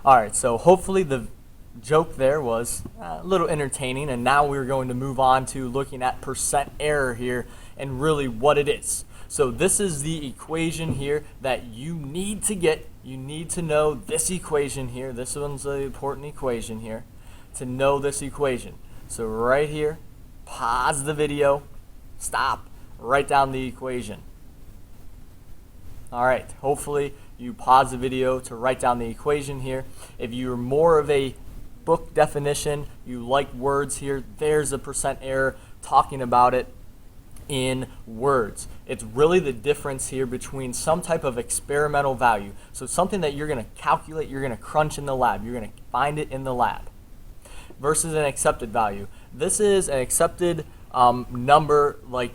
All right, so hopefully the joke there was a little entertaining, and now we're going to move on to looking at percent error here and really what it is. So this is the equation here that you need to get. You need to know this equation here. This one's the important equation here, to know this equation. So right here, pause the video, stop, write down the equation. All right, hopefully you pause the video to write down the equation here. If you're more of a book definition, you like words here, there's a percent error talking about it in words. It's really the difference here between some type of experimental value. So something that you're going to calculate, you're going to crunch in the lab, you're going to find it in the lab, versus an accepted value. This is an accepted number like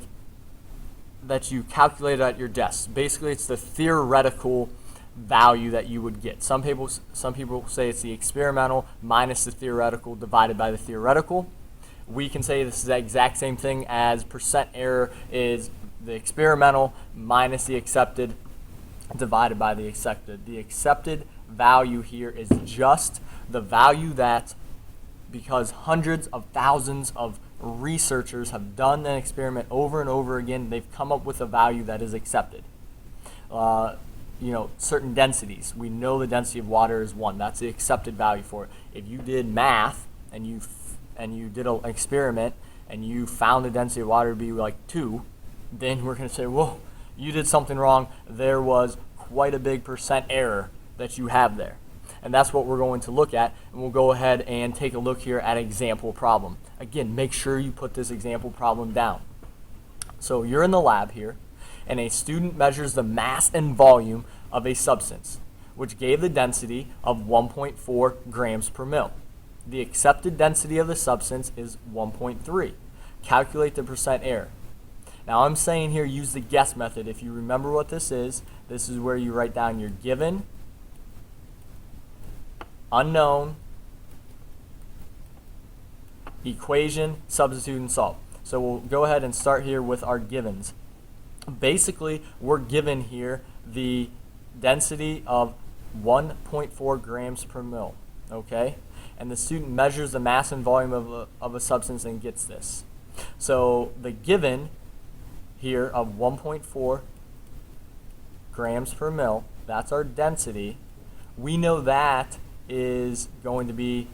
that you calculate at your desk. Basically, it's the theoretical value that you would get. Some people say it's the experimental minus the theoretical divided by the theoretical. We can say this is the exact same thing as percent error is the experimental minus the accepted divided by the accepted. The accepted value here is just the value that, because hundreds of thousands of researchers have done an experiment over and over again, they've come up with a value that is accepted. Certain densities. We know the density of water is 1. That's the accepted value for it. If you did math and you did an experiment and you found the density of water to be like 2, then we're going to say, whoa, you did something wrong. There was quite a big percent error that you have there. And that's what we're going to look at, and we'll go ahead and take a look here at an example problem. Again, make sure you put this example problem down. So you're in the lab here, and a student measures the mass and volume of a substance, which gave the density of 1.4 grams per mil. The accepted density of the substance is 1.3. Calculate the percent error. Now I'm saying here use the guess method. If you remember what this is where you write down your given, unknown, equation, substitute, and solve. So we'll go ahead and start here with our givens. Basically, we're given here the density of 1.4 grams per mil, okay? And the student measures the mass and volume of a substance and gets this. So the given here of 1.4 grams per mil, that's our density. We know that is going to be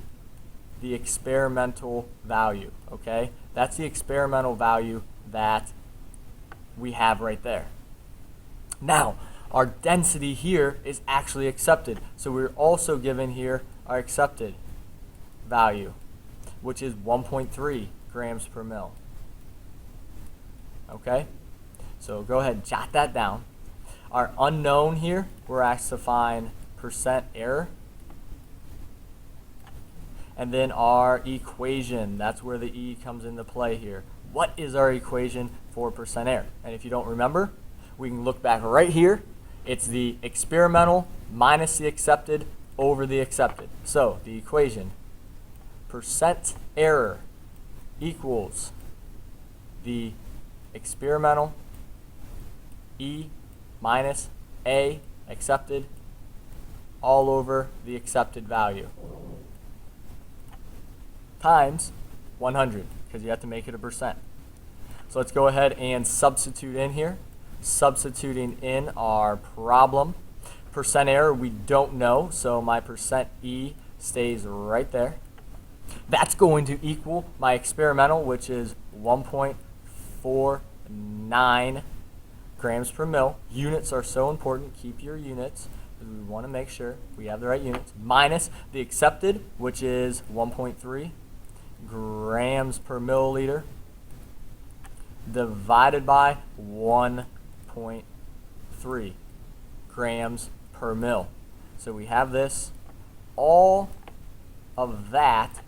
the experimental value, okay? That's the experimental value that we have right there. Now, our density here is actually accepted. So we're also given here our accepted value, which is 1.3 grams per mil. Okay? So go ahead and jot that down. Our unknown here, we're asked to find percent error. And then our equation, that's where the E comes into play here. What is our equation for percent error? And if you don't remember, we can look back right here. It's the experimental minus the accepted over the accepted. So the equation, percent error equals the experimental E minus A accepted all over the accepted value times 100, because you have to make it a percent. So let's go ahead and substitute in here. Substituting in our problem. Percent error we don't know, so my percent E stays right there. That's going to equal my experimental, which is 1.49 grams per mil. Units are so important. Keep your units, because we want to make sure we have the right units. Minus the accepted, which is 1.3 grams per milliliter, divided by 1.3 grams per mil. So we have this, all of that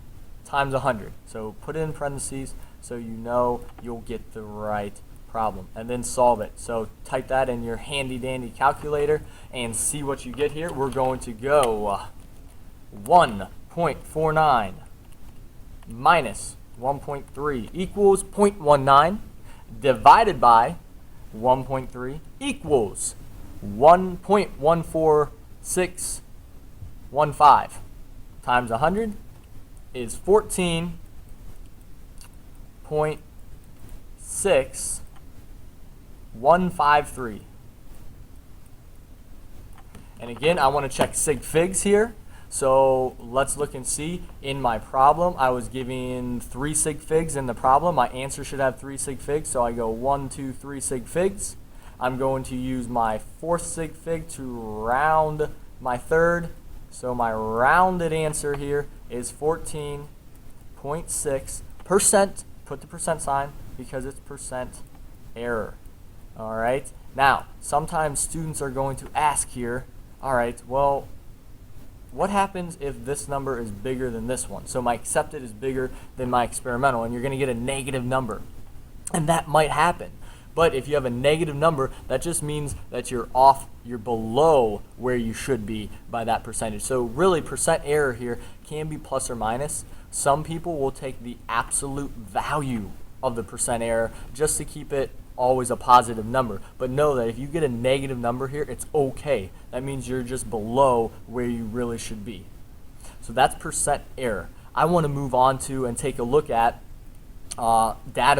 times 100. So put it in parentheses so you know you'll get the right problem, and then solve it. So type that in your handy dandy calculator and see what you get here. We're going to go 1.49 minus 1.3 equals 0.19 divided by 1.3 equals 1.146 0.15 times 100 is 14.6153. And again, I want to check sig figs here. So let's look and see. In my problem, I was giving 3 sig figs in the problem. My answer should have 3 sig figs, so I go 1, 2, 3 sig figs. I'm going to use my 4th sig fig to round my 3rd. So my rounded answer here is 14.6%. Put the percent sign because it's percent error. All right. Now, sometimes students are going to ask here, all right, well, what happens if this number is bigger than this one? So my accepted is bigger than my experimental, and you're going to get a negative number. And that might happen. But if you have a negative number, that just means that you're off, you're below where you should be by that percentage. So really, percent error here can be plus or minus. Some people will take the absolute value of the percent error just to keep it always a positive number. But know that if you get a negative number here, it's okay. That means you're just below where you really should be. So that's percent error. I want to move on to and take a look at data